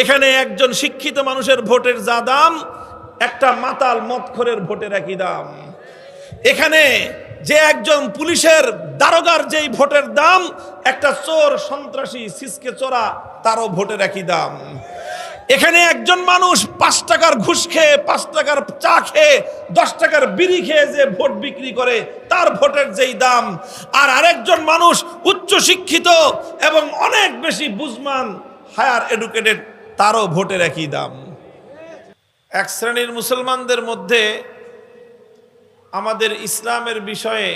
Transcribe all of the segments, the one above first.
এখানে একজন শিক্ষিত মানুষের ভোটের যা দাম, একটা মাতাল মদখোরের ভোটের একই দাম। এখানে যে একজন পুলিশের দারোগার যেই ভোটের দাম, একটা চোর সন্ত্রাসী সিসকে চোরা তারও ভোটের একই দাম। এখানে একজন মানুষ 5 টাকার ঘুষ খেয়ে, 5 টাকার চা খেয়ে, 10 টাকার বিড়ি খেয়ে যে ভোট বিক্রি করে তার ভোটের যেই দাম, আর আরেকজন মানুষ উচ্চ শিক্ষিত এবং অনেক বেশি বুঝমান হায়ার এডুকেটেড, তারও ভোটের একই দাম। এক শ্রেণীর মুসলমানদের মধ্যে আমাদের ইসলামের বিষয়ে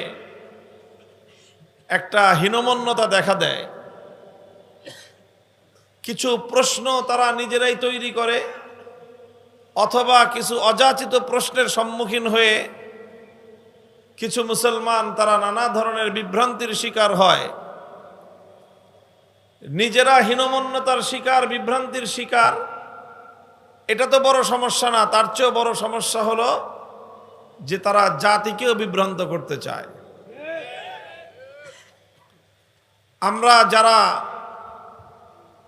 একটা হীনমন্যতা দেখা দেয়। কিছু প্রশ্ন তারা নিজেরাই তৈরি করে, অথবা কিছু অযাচিত প্রশ্নের সম্মুখীন হয়ে কিছু মুসলমান তারা নানা ধরনের বিভ্রান্তির শিকার হয়। নিজেরা হীনমন্যতার শিকার, বিভ্রান্তির শিকার, এটা তো বড় সমস্যা না, তার চেয়েও বড় সমস্যা হলো যে তারা জাতিকেও বিভ্রান্ত করতে চায়। আমরা যারা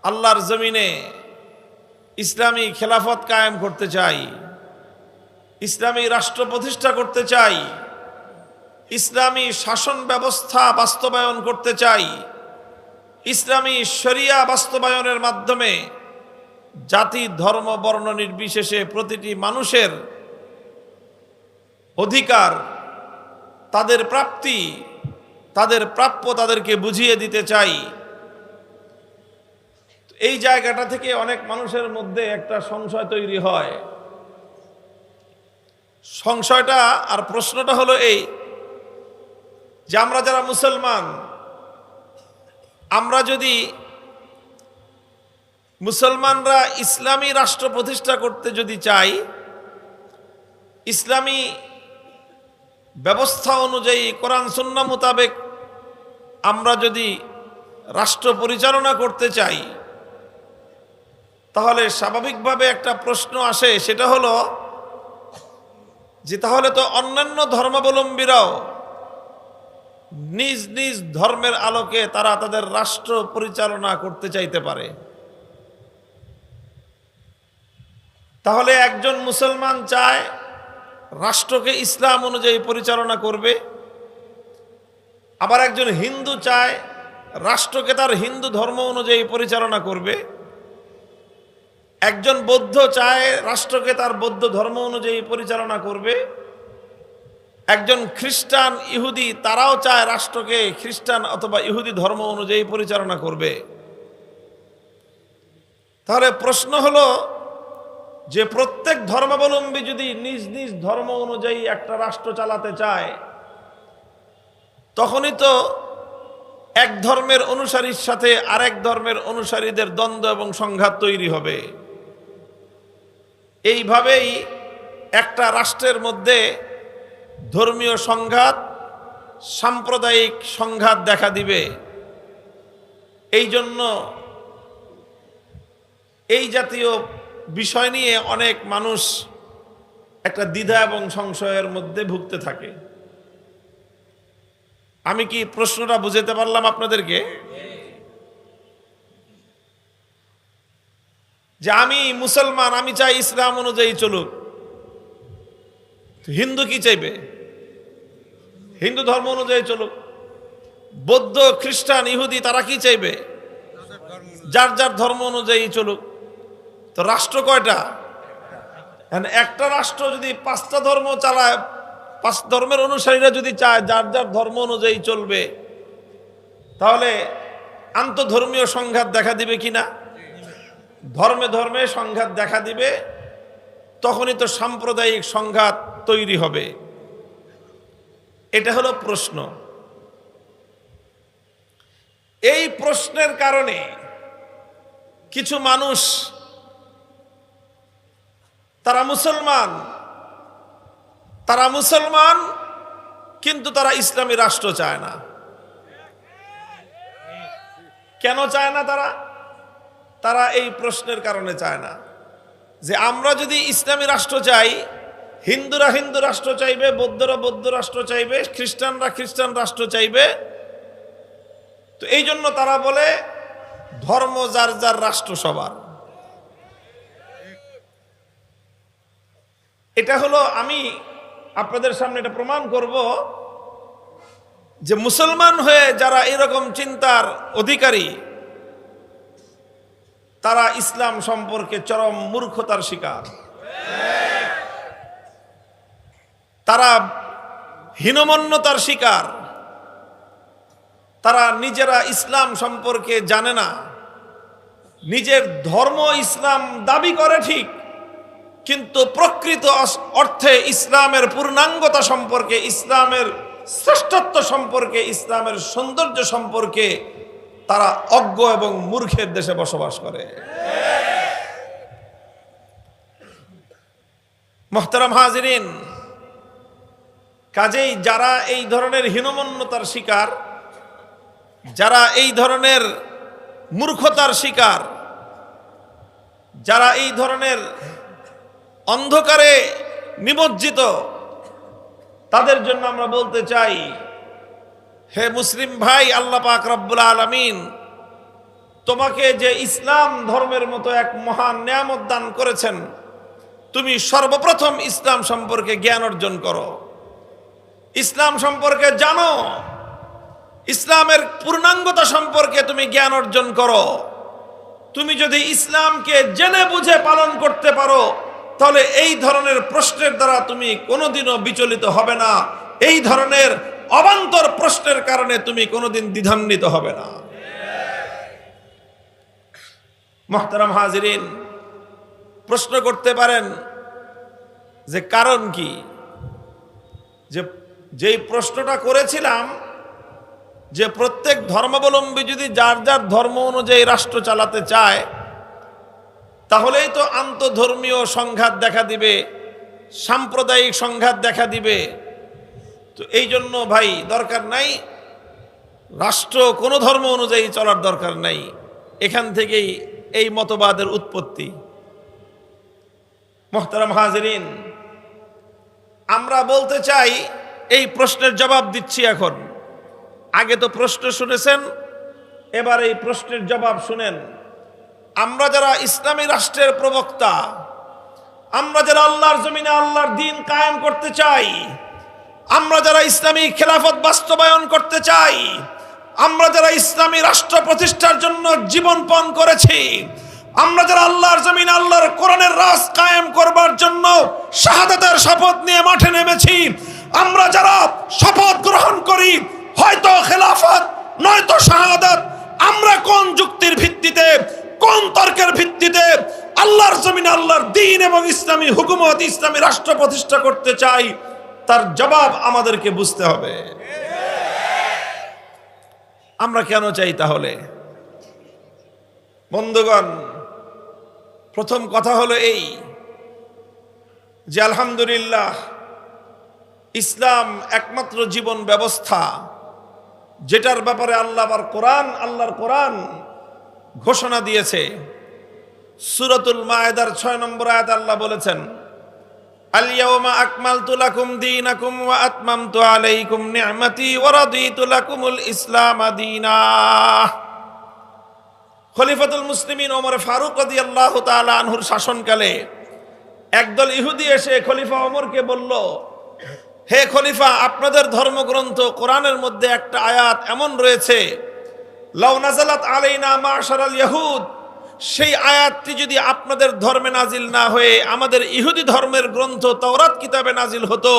আল্লাহর জমিনে ইসলামী খেলাফত কায়েম করতে চাই, ইসলামী রাষ্ট্র প্রতিষ্ঠা করতে চাই, ইসলামী শাসন ব্যবস্থা বাস্তবায়ন করতে চাই, ইসলামী শরিয়া বাস্তবায়নের মাধ্যমে জাতি ধর্ম বর্ণ নির্বিশেষে প্রতিটি মানুষের অধিকার, তাদের প্রাপ্তি, তাদের প্রাপ্য তাদেরকে বুঝিয়ে দিতে চাই। এই জায়গাটা থেকে অনেক মানুষের মধ্যে একটা সংশয় তৈরি হয়। সংশয়টা আর প্রশ্নটা হলো এই যে আমরা যারা মুসলমান, আমরা যদি মুসলমানরা ইসলামী রাষ্ট্র প্রতিষ্ঠা করতে যদি চাই, ইসলামী ব্যবস্থা অনুযায়ী কোরআন সুন্নাহ মোতাবেক আমরা যদি রাষ্ট্র পরিচালনা করতে চাই, তাহলে স্বাভাবিকভাবে একটা প্রশ্ন আসে, সেটা হলো যে তাহলে তো অন্যান্য ধর্মাবলম্বীরাও নিজ নিজ ধর্মের আলোকে তারা তাদের রাষ্ট্র পরিচালনা করতে চাইতে পারে। তাহলে একজন মুসলমান চায় রাষ্ট্রকে ইসলাম অনুযায়ী পরিচালনা করবে, আবার একজন হিন্দু চায় রাষ্ট্রকে তার হিন্দু ধর্ম অনুযায়ী পরিচালনা করবে, একজন বৌদ্ধ চায় রাষ্ট্রকে তার বৌদ্ধ ধর্ম অনুযায়ী পরিচালনা করবে, একজন খ্রিস্টান ইহুদি তারাও চায় রাষ্ট্রকে খ্রিস্টান অথবা ইহুদি ধর্ম অনুযায়ী পরিচালনা করবে। তাহলে প্রশ্ন হলো যে প্রত্যেক ধর্মাবলম্বী যদি নিজ নিজ ধর্ম অনুযায়ী একটা রাষ্ট্র চালাতে চায়, তখনই তো এক ধর্মের অনুসারীর সাথে আরেক ধর্মের অনুসারীদের দ্বন্দ্ব এবং সংঘাত তৈরি হবে। এইভাবেই একটা রাষ্ট্রের মধ্যে ধর্মীয় সংঘাত, সাম্প্রদায়িক সংঘাত দেখা দিবে। এই জন্য এই জাতীয় বিষয় নিয়ে অনেক মানুষ একটা দ্বিধা এবং সংশয়ের মধ্যে ভুগতে থাকে। আমি কি প্রশ্নটা বুঝাতে পারলাম আপনাদেরকে? যে আমি মুসলমান, আমি চাই ইসলাম অনুযায়ী চলুক, হিন্দু কি চাইবে? হিন্দু ধর্ম অনুযায়ী চলুক। বৌদ্ধ খ্রিস্টান ইহুদি তারা কি চাইবে? যার যার ধর্ম অনুযায়ী চলুক। তো রাষ্ট্র কয়টা? একটা রাষ্ট্র যদি 5টা ধর্ম চালায়, 5 ধর্মের অনুসারীরা যদি চায় যার যার ধর্ম অনুযায়ী চলবে, তাহলে আন্তঃধর্মীয় সংঘাত দেখা দিবে কিনা? ধর্মে ধর্মে সংঘাত দেখা দিবে, তখনই তো সাম্প্রদায়িক সংঘাত তৈরি হবে। এটা হলো প্রশ্ন। এই প্রশ্নের কারণে কিছু মানুষ, তারা মুসলমান কিন্তু তারা ইসলামী রাষ্ট্র চায় না। কেন চায় না তারা এই প্রশ্নের কারণে চায় না যে আমরা যদি ইসলামী রাষ্ট্র চাই, হিন্দুরা হিন্দু রাষ্ট্র চাইবে, বৌদ্ধরা বৌদ্ধ রাষ্ট্র চাইবে, খ্রিস্টানরা খ্রিস্টান রাষ্ট্র চাইবে। তো এই জন্য তারা বলে ধর্ম যার যার রাষ্ট্র সবার। এটা হলো, আমি আপনাদের সামনে এটা প্রমাণ করব যে মুসলমান হয়ে যারা এরকম চিন্তার অধিকারী তারা ইসলাম সম্পর্কে চরম মূর্খতার শিকার, তারা হীনমন্যতার শিকার, তারা নিজেরা ইসলাম সম্পর্কে জানে না, নিজের ধর্ম ইসলাম দাবি করে ঠিক, কিন্তু প্রকৃত অর্থে ইসলামের পূর্ণাঙ্গতা সম্পর্কে, ইসলামের শ্রেষ্ঠত্ব সম্পর্কে, ইসলামের সৌন্দর্য সম্পর্কে তারা অজ্ঞ এবং মূর্খের দেশে বসবাস করে। মুহতারাম হাজিরিন, কাজেই যারা এই ধরনের হীনমন্যতার শিকার, যারা এই ধরনের মূর্খতার শিকার, যারা এই ধরনের অন্ধকারে নিমজ্জিত, তাদের জন্য আমরা বলতে চাই, হে মুসলিম ভাই, আল্লাহ পাক রব্বুল আলামিন তোমাকে যে ইসলাম ধর্মের মতো এক মহান নিয়ামত দান করেছেন, তুমি সর্বপ্রথম ইসলাম সম্পর্কে জ্ঞান অর্জন করো, ইসলাম সম্পর্কে জানো, ইসলামের পূর্ণাঙ্গতা সম্পর্কে তুমি জ্ঞান অর্জন করো। তুমি যদি ইসলামকে জেনে বুঝে পালন করতে পারো, তাহলে এই ধরনের প্রশ্নের দ্বারা তুমি কোনোদিনও বিচলিত হবে না, এই ধরনের অবান্তর প্রশ্নের কারণে তুমি কোনোদিন দ্বিধান্বিত হবে না। মুহতারাম হাজিরিন, প্রশ্ন করতে পারেন যে কারণ কি, যেই প্রশ্নটা করেছিলাম যে প্রত্যেক ধর্মাবলম্বী যদি যার যার ধর্ম অনুযায়ী রাষ্ট্র চালাতে চায়, তাহলেই তো আন্তধর্মীয় সংঘাত দেখা দিবে, সাম্প্রদায়িক সংঘাত দেখা দিবে। তো এই জন্য ভাই দরকার নাই, রাষ্ট্র কোনো ধর্ম অনুযায়ী চলার দরকার নাই। এখান থেকেই এই মতবাদের উৎপত্তি। মুহতারাম হাজিরিন, আমরা বলতে চাই, এই প্রশ্নের জবাব দিচ্ছি এখন। আগে তো প্রশ্ন শুনেছেন, এবার এই প্রশ্নের জবাব শুনেন। আমরা যারা ইসলামী রাষ্ট্রের প্রবক্তা, আমরা যারা আল্লাহর জমিনে আল্লাহর দ্বীন কায়েম করতে চাই, আমরা যারা ইসলামী খেলাফত বাস্তবায়ন করতে চাই, আমরা যারা ইসলামী রাষ্ট্র প্রতিষ্ঠার জন্য জীবনপণ করেছি, আমরা যারা আল্লাহর জমিনে আল্লাহর কোরআনের রাজ কায়েম করবার জন্য শাহাদাতের শপথ নিয়ে মাঠে নেমেছি, আমরা যারা শপথ গ্রহণ করি হয়তো খেলাফত নয়তো শাহাদাত, আমরা কোন যুক্তির ভিত্তিতে, কোন তর্কের ভিত্তিতে আল্লাহর জমিনে আল্লাহর দ্বীন এবং ইসলামী হুকুমত, ইসলামী রাষ্ট্র প্রতিষ্ঠা করতে চাই, তার জবাব আমাদেরকে বুঝতে হবে। আমরা কেন চাই তাহলে? বন্ধুগণ, প্রথম কথা হলো এই যে আলহামদুলিল্লাহ ইসলাম একমাত্র জীবন ব্যবস্থা যেটার ব্যাপারে আল্লাহর কোরআন ঘোষণা দিয়েছে। সূরাতুল মায়েদার 6 নম্বর আয়াতে আল্লাহ বলেছেন, আল ইয়াওমা আকমালতু লাকুম দীনাকুম ওয়া আতমামতু আলাইকুম নি'মাতি ওয়া রাদিতু লাকুমুল ইসলাম দীনা। খলিফাতুল মুসলিমিন ওমর ফারুক রাদিয়াল্লাহু তাআলা আনহুর শাসনকালে একদল ইহুদি এসে খলিফা ওমরকে বলল, হে খলিফা, আপনাদের ধর্মগ্রন্থ কোরআনের মধ্যে একটা আয়াত এমন রয়েছে, লাউ নাযালাত আলাইনা মা'শারাল ইয়াহুদ, সেই আয়াতটি যদি আপনাদের ধর্মে নাজিল না হয়ে আমাদের ইহুদি ধর্মের গ্রন্থ তাওরাত কিতাবে নাজিল হতো,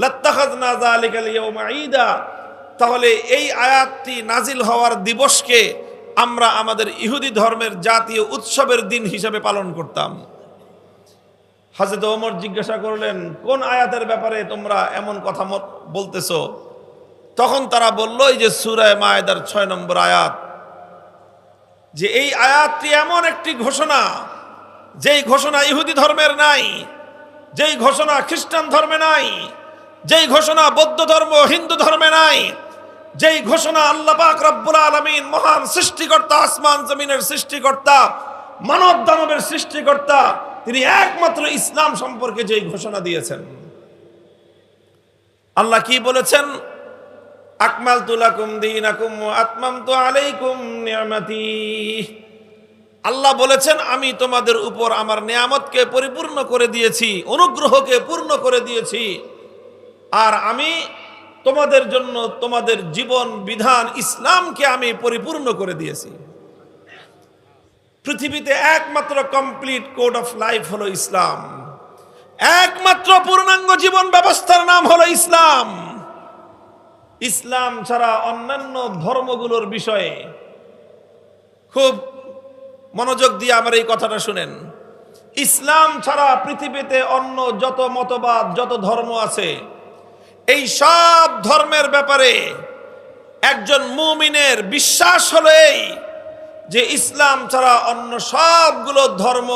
লাত্তাখাযনা যালিকাল ইয়াওমা ঈদা, তাহলে এই আয়াতটি নাজিল হওয়ার দিবসকে আমরা আমাদের ইহুদি ধর্মের জাতীয় উৎসবের দিন হিসেবে পালন করতাম। হযরত ওমর জিজ্ঞাসা করলেন, কোন আয়াতের ব্যাপারে তোমরা এমন কথা বলতেছো? তখন তারা বলল, এই যে সূরা মায়েদার 6 নম্বর আয়াত, যে এই আয়াতটি এমন একটি ঘোষণা, যেই ঘোষণা ইহুদি ধর্মের নাই, যেই ঘোষণা খ্রিস্টান ধর্মে নাই, যেই ঘোষণা বৌদ্ধ ধর্ম হিন্দু ধর্মে নাই, যেই ঘোষণা আল্লাহ পাক রব্বুল আলামিন মহান সৃষ্টিকর্তা, আসমান জমিনের সৃষ্টিকর্তা, মানব দানবের সৃষ্টিকর্তা, তিনি একমাত্র ইসলাম সম্পর্কে যেই ঘোষণা দিয়েছেন। আল্লাহ কি বলেছেন? আকমালতু লাকুম দীনাকুম ওয়া আতমামতু আলাইকুম নি'মাতি। আল্লাহ বলেছেন, আমি তোমাদের উপর আমার নিয়ামতকে পরিপূর্ণ করে দিয়েছি, অনুগ্রহকে পূর্ণ করে দিয়েছি, আর আমি তোমাদের জন্য তোমাদের জীবন বিধান ইসলামকে আমি পরিপূর্ণ করে দিয়েছি। পৃথিবীতে একমাত্র কমপ্লিট কোড অফ লাইফ হলো ইসলাম, একমাত্র পূর্ণাঙ্গ জীবন ব্যবস্থার নাম হলো ইসলাম। ইসলাম ছাড়া অন্যান্য ধর্মগুলোর বিষয়ে খুব মনোযোগ দিয়ে আমার এই কথাটা শুনেন, ইসলাম ছাড়া পৃথিবীতে অন্য যত মতবাদ, যত ধর্ম আছে, এই সব ধর্মের ব্যাপারে একজন মুমিনের বিশ্বাস হলো এই যে ইসলাম ছাড়া অন্য সবগুলো ধর্ম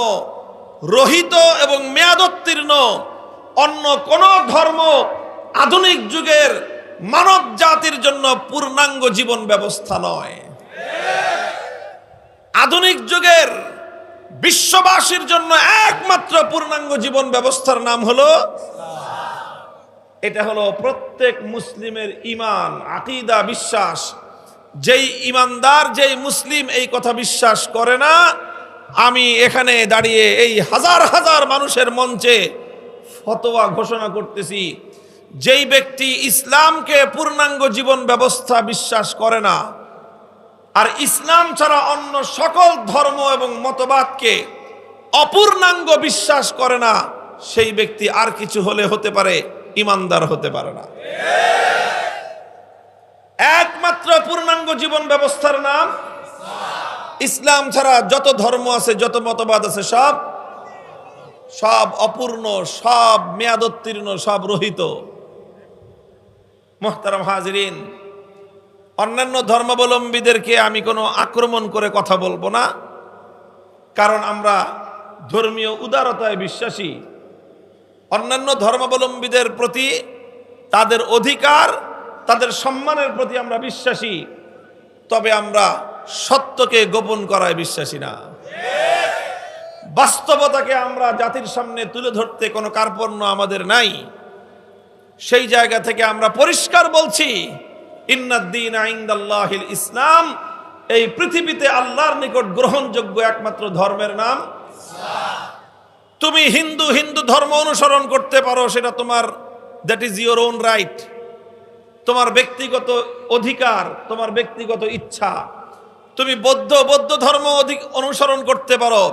রহিত এবং মেয়াদোত্তীর্ণ। অন্য কোন ধর্ম আধুনিক যুগের মানব জাতির জন্য পূর্ণাঙ্গ জীবন ব্যবস্থা নয়। আধুনিক যুগের বিশ্ববাসীর জন্য একমাত্র পূর্ণাঙ্গ জীবন ব্যবস্থার নাম হলো, এটা হলো প্রত্যেক মুসলিমের ঈমান, আকীদা, বিশ্বাস। যেই ঈমানদার, যেই মুসলিম এই কথা বিশ্বাস করে না, আমি এখানে দাঁড়িয়ে এই হাজার হাজার মানুষের মঞ্চে ফতোয়া ঘোষণা করতেছি, যেই ব্যক্তি ইসলামকে পূর্ণাঙ্গ জীবন ব্যবস্থা বিশ্বাস করে না, আর ইসলাম ছাড়া অন্য সকল ধর্ম এবং মতবাদকে অপূর্ণাঙ্গ বিশ্বাস করে না, সেই ব্যক্তি আর কিছু হলে হতে পারে, ঈমানদার হতে পারে না। একমাত্র পূর্ণাঙ্গ জীবন ব্যবস্থার নাম ইসলাম। ছাড়া যত ধর্ম আছে, যত মতবাদ আছে, সব অপূর্ণ, সব মেয়াদোত্তীর্ণ, সব রহিত। মুহতারাম হাজিরিন, অন্যান্য ধর্মাবলম্বীদেরকে আমি কোনো আক্রমণ করে কথা বলবো না, কারণ আমরা ধর্মীয় উদারতায় বিশ্বাসী। অন্যান্য ধর্মাবলম্বীদের প্রতি তাদের অধিকার, তাদের সম্মানের প্রতি আমরা বিশ্বাসী, তবে আমরা সত্যকে গোপন করায় বিশ্বাসী না। বাস্তবতাকে আমরা জাতির সামনে তুলে ধরতে কোনো কার্পণ্য আমাদের নাই। সেই জায়গা থেকে আমরা পরিষ্কার বলছি, ইন্নাদ-দীনা ইনদাল্লাহিল ইসলাম, এই পৃথিবীতে আল্লাহর নিকট গ্রহণযোগ্য একমাত্র ধর্মের নাম ইসলাম। তুমি হিন্দু ধর্ম অনুসরণ করতে পারো, সেটা তোমার, that is your own right, তোমার ব্যক্তিগত অধিকার, তোমার ব্যক্তিগত ইচ্ছা। তুমি বৌদ্ধ ধর্ম অনুসরণ করতে পারো,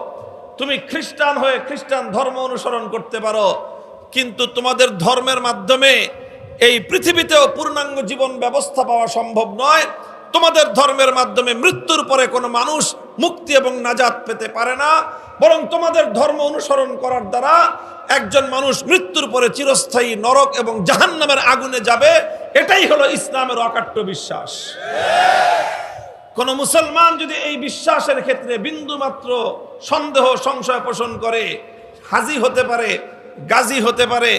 তুমি খ্রিস্টান হয়ে খ্রিস্টান ধর্ম অনুসরণ করতে পারো, কিন্তু তোমাদের ধর্মের মাধ্যমে এই পৃথিবীতেও পূর্ণাঙ্গ জীবন ব্যবস্থা পাওয়া সম্ভব নয়। তোমাদের ধর্মের মাধ্যমে মৃত্যুর পরে কোনো মানুষ মুক্তি এবং নাজাত পেতে পারে না, বরং তোমাদের ধর্ম অনুসরণ করার দ্বারা একজন মানুষ মৃত্যুর পরে চিরস্থায়ী নরক এবং জাহান্নামের আগুনে যাবে। এটাই হলো ইসলামের অকাট্য বিশ্বাস। কোন মুসলমান যদি এই বিশ্বাসের ক্ষেত্রে বিন্দুমাত্র সন্দেহ, সংশয় পোষণ করে, হাজি হতে পারে, গাজী হতে পারে,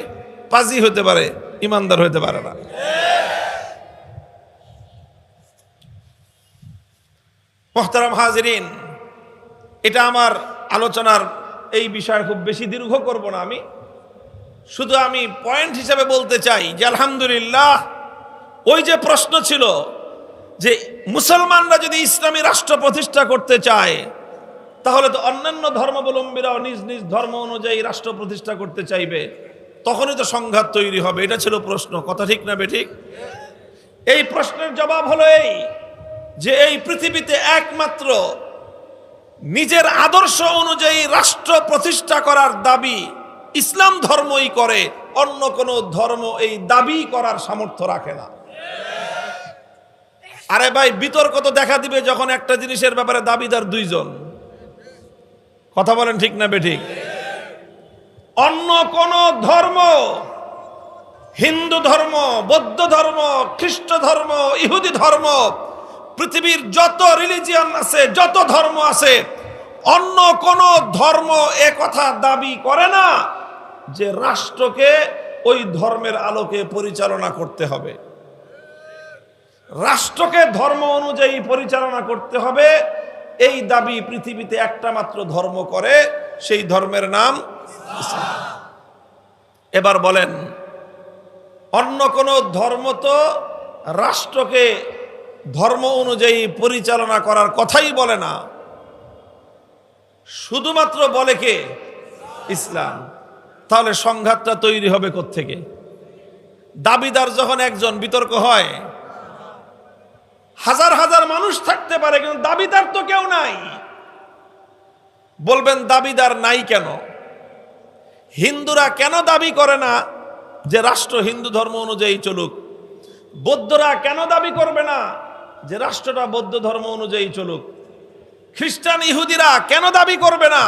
পাজি হতে পারে, ঈমানদার হতে পারে না। মুহতারাম হাজিরিন, এটা আমার আলোচনার এই বিষয়ে খুব বেশি দীর্ঘ করব না। আমি পয়েন্ট হিসেবে বলতে চাই যে আলহামদুলিল্লাহ, ওই যে প্রশ্ন ছিল যে মুসলমানরা যদি ইসলামী রাষ্ট্র প্রতিষ্ঠা করতে চায়, তাহলে তো অন্যান্য ধর্মাবলম্বীরাও নিজ নিজ ধর্ম অনুযায়ী রাষ্ট্র প্রতিষ্ঠা করতে চাইবে, তখনই তো সংঘাত তৈরি হবে। এটা ছিল প্রশ্ন, কথা ঠিক না বেঠিক? এই প্রশ্নের জবাব হলো এই যে এই পৃথিবীতে একমাত্র নিজের আদর্শ অনুযায়ী রাষ্ট্র প্রতিষ্ঠা করার দাবি ইসলাম ধর্মই করে, অন্য কোন ধর্ম এই দাবি করার সামর্থ্য রাখে না। আরে ভাই, বিতর্ক তো দেখা দিবে যখন একটা জিনিসের ব্যাপারে দাবিদার দুইজন। কথা বলেন ঠিক না বেঠিক? অন্য কোন ধর্ম, হিন্দু ধর্ম, বৌদ্ধ ধর্ম, খ্রিস্ট ধর্ম, ইহুদি ধর্ম, পৃথিবীর যত রিলিজিয়ন আছে, যত ধর্ম আছে, অন্য কোন ধর্ম একথা দাবি করে না যে রাষ্ট্রকে ওই ধর্মের আলোকে পরিচালনা করতে হবে, রাষ্ট্রকে ধর্ম অনুযায়ী পরিচালনা করতে হবে। এই দাবি পৃথিবীতে একটা মাত্র ধর্ম করে, সেই ধর্মের নাম ইসলাম। এবার বলেন, অন্য কোন ধর্ম তো রাষ্ট্রকে ধর্ম অনুযায়ী পরিচালনা করার কথাই বলে না। শুধুমাত্র বলে কে? ইসলাম। তাহলে সংঘাতটা তৈরি হবে কোত্থেকে? দাবিদার যখন একজন, বিতর্ক হয়। হাজার হাজার মানুষ থাকতে পারে, কিন্তু দাবিদার তো কেউ নাই। বলবেন দাবিদার নাই কেন? হিন্দুরা কেন দাবি করে না যে রাষ্ট্র হিন্দু ধর্ম অনুযায়ী চলুক? বৌদ্ধরা কেন দাবি করবে না যে রাষ্ট্রটা বৌদ্ধ ধর্ম অনুযায়ী চলুক? খ্রিস্টান ইহুদিরা কেন দাবি করবে না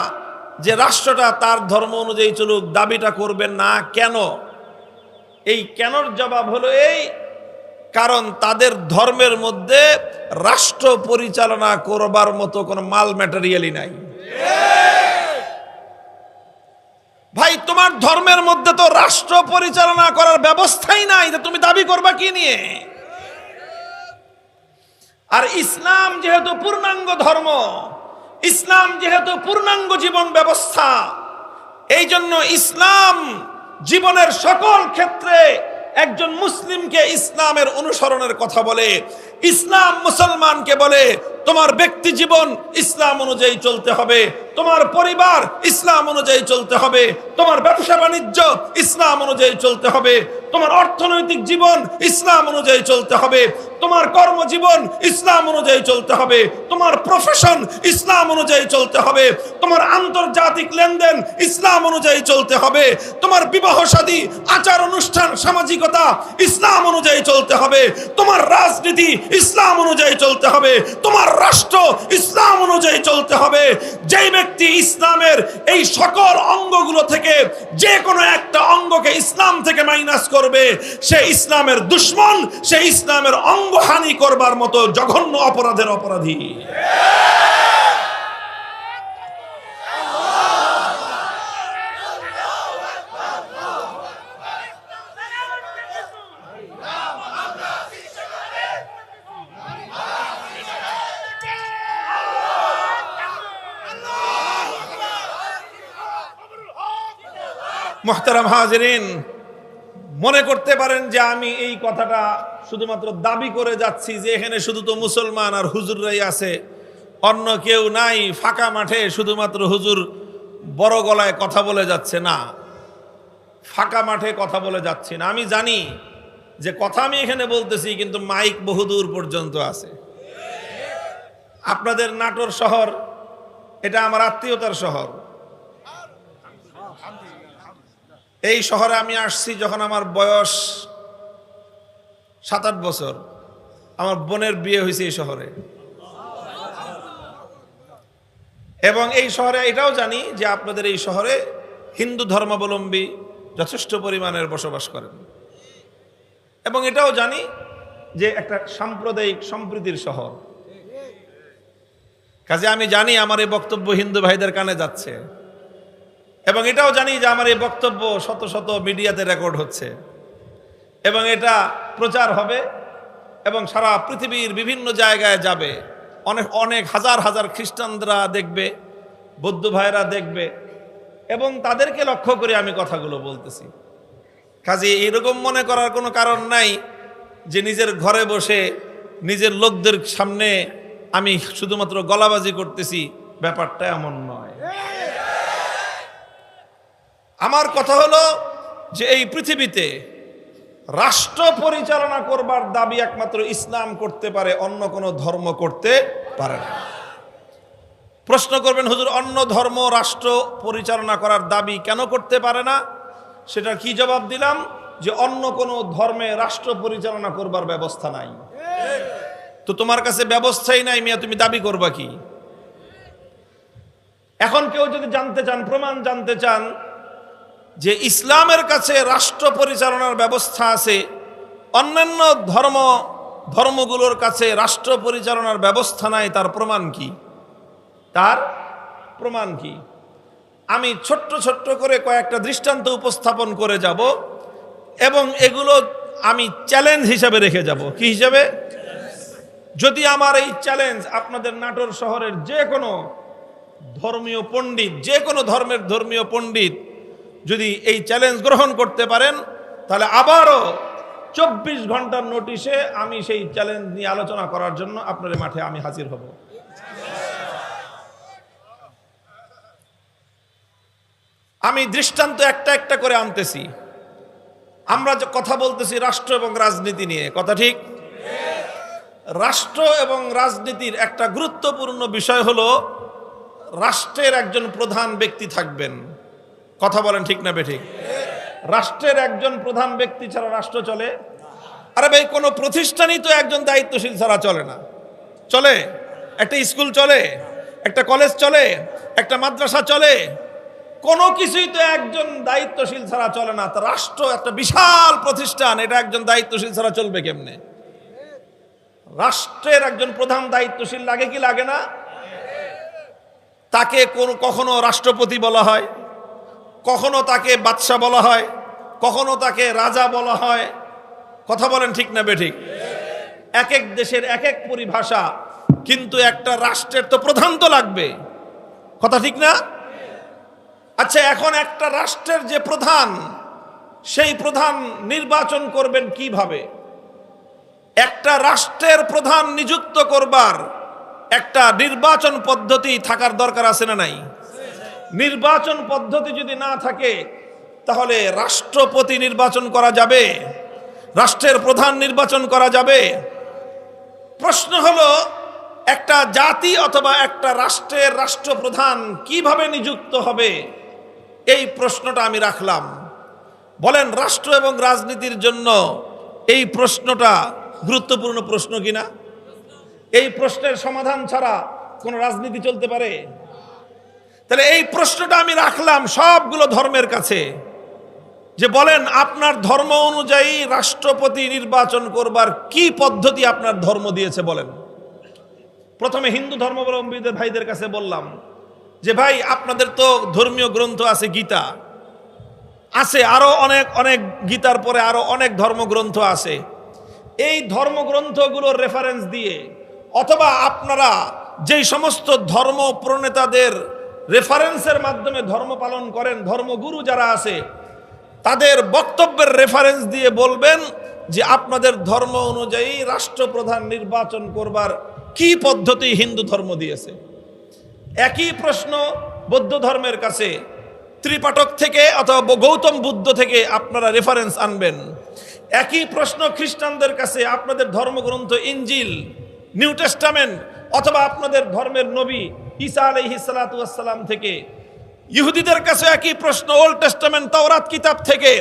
যে রাষ্ট্রটা তার ধর্ম অনুযায়ী চলুক? দাবিটা করবেন না কেন? এই কেনর জবাব হলো এই, কারণ তাদের ধর্মের মধ্যে রাষ্ট্র পরিচালনা করবার মতো কোনো মাল ম্যাটেরিয়ালই নাই। ভাই, তোমার ধর্মের মধ্যে তো রাষ্ট্র পরিচালনা করার ব্যবস্থাই নাই, তুমি দাবি করবা কি নিয়ে? আর ইসলাম যেহেতু পূর্ণাঙ্গ ধর্ম, ইসলাম যেহেতু পূর্ণাঙ্গ জীবন ব্যবস্থা, এই জন্য ইসলাম জীবনের সকল ক্ষেত্রে একজন মুসলিমকে ইসলামের অনুসরণের কথা বলে। ইসলাম মুসলমানকে বলে তোমার ব্যক্তি জীবন ইসলাম অনুযায়ী চলতে হবে, তোমার পরিবার ইসলাম অনুযায়ী চলতে হবে, তোমার ব্যবসা বাণিজ্য ইসলাম অনুযায়ী চলতে হবে, তোমার অর্থনৈতিক জীবন ইসলাম অনুযায়ী চলতে হবে, তোমার কর্মজীবন ইসলাম অনুযায়ী চলতে হবে, তোমার প্রফেশন ইসলাম অনুযায়ী চলতে হবে, তোমার আন্তর্জাতিক লেনদেন ইসলাম অনুযায়ী চলতে হবে, তোমার বিবাহ শাদী আচার অনুষ্ঠান সামাজিকতা ইসলাম অনুযায়ী চলতে হবে, তোমার রাজনীতি ইসলাম অনুযায়ী চলতে হবে, তোমার রাষ্ট্র ইসলাম অনুযায়ী চলতে হবে। যেই ব্যক্তি ইসলামের এই সকল অঙ্গগুলো থেকে যে কোনো একটা অঙ্গকে ইসলাম থেকে মাইনাস করবে, সে ইসলামের দুশমন, সে ইসলামের অঙ্গহানি করবার মতো জঘন্য অপরাধের অপরাধী। মুহতারাম হাজিরিন, মনে করতে পারেন যে আমি এই কথাটা শুধুমাত্র দাবি করে যাচ্ছি যে এখানে শুধু তো মুসলমান আর হুজুররাই আছে, অন্য কেউ নাই, ফাঁকা মাঠে শুধুমাত্র হুজুর বড় গলায় কথা বলে যাচ্ছে। না, ফাঁকা মাঠে কথা বলে যাচ্ছি না। আমি জানি যে কথা আমি এখানে বলতেছি, কিন্তু মাইক বহুদূর পর্যন্ত আছে। আপনাদের নাটোর শহর, এটা আমার আত্মীয়তার শহর। এই শহরে আমি আসছি যখন আমার বয়স 7-8 বছর। আমার বোনের বিয়ে হয়েছে এই শহরে, এবং এই শহরে এটাও জানি যে আপনাদের এই শহরে হিন্দু ধর্মাবলম্বী যথেষ্ট পরিমাণের বসবাস করেন, এবং এটাও জানি যে একটা সাম্প্রদায়িক সম্প্রীতির শহর। কাজে আমি জানি আমার এই বক্তব্য হিন্দু ভাইদের কানে যাচ্ছে, এবং এটাও জানি যে আমার এই বক্তব্য শত শত মিডিয়াতে রেকর্ড হচ্ছে, এবং এটা প্রচার হবে এবং সারা পৃথিবীর বিভিন্ন জায়গায় যাবে। অনেক অনেক হাজার হাজার খ্রিস্টানরা দেখবে, বৌদ্ধ ভাইরা দেখবে, এবং তাদেরকে লক্ষ্য করে আমি কথাগুলো বলতেছি। কাজে এরকম মনে করার কোনো কারণ নাই যে নিজের ঘরে বসে নিজের লোকদের সামনে আমি শুধুমাত্র গলাবাজি করতেছি, ব্যাপারটা এমন নয়। আমার কথা হলো যে এই পৃথিবীতে রাষ্ট্র পরিচালনা করবার দাবি একমাত্র ইসলাম করতে পারে, অন্য কোনো ধর্ম করতে পারে না। প্রশ্ন করবেন, হুজুর অন্য ধর্ম রাষ্ট্র পরিচালনা করার দাবি কেন করতে পারে না? সেটা কি জবাব দিলাম? যে অন্য কোনো ধর্মে রাষ্ট্র পরিচালনা করবার ব্যবস্থা নাই। তো তোমার কাছে ব্যবস্থাই নাই, মিয়া তুমি দাবি করবা কি? এখন কেউ যদি জানতে চান, প্রমাণ জানতে চান যে ইসলামের কাছে রাষ্ট্র পরিচালনার ব্যবস্থা আছে, অন্যান্য ধর্মগুলোর কাছে রাষ্ট্র পরিচালনার ব্যবস্থা নাই, তার প্রমাণ কি? তার প্রমাণ কি? আমি ছোট্ট ছোট্ট করে কয়েকটা দৃষ্টান্ত উপস্থাপন করে যাব, এবং এগুলো আমি চ্যালেঞ্জ হিসাবে রেখে যাব। কি হিসাবে? যদি আমার এই চ্যালেঞ্জ আপনাদের নাটোর শহরের যে কোনো ধর্মীয় পণ্ডিত, যে কোনো ধর্মের ধর্মীয় পণ্ডিত যদি এই চ্যালেঞ্জ গ্রহণ করতে পারেন, তাহলে আবারও 24 ঘন্টার নোটিশে আমি সেই চ্যালেঞ্জ নিয়ে আলোচনা করার জন্য আপনাদের মাঠে আমি হাজির হব। আমি দৃষ্টান্ত একটা একটা করে আনতেছি। আমরা যে কথা বলতেছি রাষ্ট্র এবং রাজনীতি নিয়ে, কথা ঠিক? রাষ্ট্র এবং রাজনীতির একটা গুরুত্বপূর্ণ বিষয় হলো রাষ্ট্রের একজন প্রধান ব্যক্তি থাকবেন। কথা বলেন ঠিক না বেঠিক? রাষ্ট্রের একজন প্রধান ব্যক্তি ছাড়া রাষ্ট্র চলে? আরে ভাই, কোনো প্রতিষ্ঠানই তো একজন দায়িত্বশীল ছাড়া চলে না। চলে? একটা স্কুল চলে, একটা কলেজ চলে, একটা মাদ্রাসা চলে, কোনো কিছুই তো একজন দায়িত্বশীল ছাড়া চলে না। তা রাষ্ট্র একটা বিশাল প্রতিষ্ঠান, এটা একজন দায়িত্বশীল ছাড়া চলবে কেমনে? রাষ্ট্রের একজন প্রধান দায়িত্বশীল লাগে কি লাগে না? তাকে কখনো রাষ্ট্রপতি বলা হয়, কখনো তাকে বাদশা বলা হয়, কখনো তাকে রাজা বলা হয়। কথা বলেন ঠিক না বেঠিক? এক এক দেশের এক এক পরিভাষা, কিন্তু একটা রাষ্ট্রের তো প্রধান তো লাগবে। কথা ঠিক না? আচ্ছা, এখন একটা রাষ্ট্রের যে প্রধান, সেই প্রধান নির্বাচন করবেন কিভাবে? একটা রাষ্ট্রের প্রধান নিযুক্ত করবার একটা নির্বাচন পদ্ধতি থাকার দরকার আছে না নাই? নির্বাচন পদ্ধতি যদি না থাকে তাহলে রাষ্ট্রপতি নির্বাচন করা যাবে? রাষ্ট্রের প্রধান নির্বাচন করা যাবে? প্রশ্ন হলো, একটা জাতি অথবা একটা রাষ্ট্রের রাষ্ট্রপ্রধান কিভাবে নিযুক্ত হবে? এই প্রশ্নটা আমি রাখলাম। বলেন, রাষ্ট্র এবং রাজনীতির জন্য এই প্রশ্নটা গুরুত্বপূর্ণ প্রশ্ন কিনা? এই প্রশ্নের সমাধান ছাড়া কোনো রাজনীতি চলতে পারে? তাহলে এই প্রশ্নটা আমি রাখলাম সবগুলো ধর্মের কাছে, যে বলেন আপনার ধর্ম অনুযায়ী রাষ্ট্রপতি নির্বাচন করবার কি পদ্ধতি আপনার ধর্ম দিয়েছে বলেন। প্রথমে হিন্দু ধর্মাবলম্বীদের ভাইদের কাছে বললাম যে ভাই, আপনাদের তো ধর্মীয় গ্রন্থ আছে, গীতা আছে, আরো অনেক অনেক, গীতার পরে আরো অনেক ধর্মগ্রন্থ আছে। এই ধর্মগ্রন্থগুলোর রেফারেন্স দিয়ে অথবা আপনারা যেই সমস্ত ধর্ম প্রণেতাদের রেফারেন্সের মাধ্যমে ধর্ম পালন করেন, ধর্মগুরু যারা আছে, তাদের বক্তব্যের রেফারেন্স দিয়ে বলবেন যে আপনাদের ধর্ম অনুযায়ী রাষ্ট্রপ্রধান নির্বাচন করবার কি পদ্ধতি হিন্দু ধর্ম দিয়েছে। একই প্রশ্ন বৌদ্ধ ধর্মের কাছে ত্রিপাঠক থেকে অথবা গৌতম বুদ্ধ থেকে আপনারা রেফারেন্স আনবেন। একই প্রশ্ন খ্রিস্টানদের কাছে আপনাদের ধর্মগ্রন্থ ইনজিল, নিউ টেস্টামেন্ট অথবা আপনাদের ধর্মের নবী ঈসা আলাইহিস সালাতু ওয়াস সালাম থেকে। ইহুদিদের কাছে একই প্রশ্ন ওল্ড টেস্টামেন্ট তাওরাত কিতাব থেকে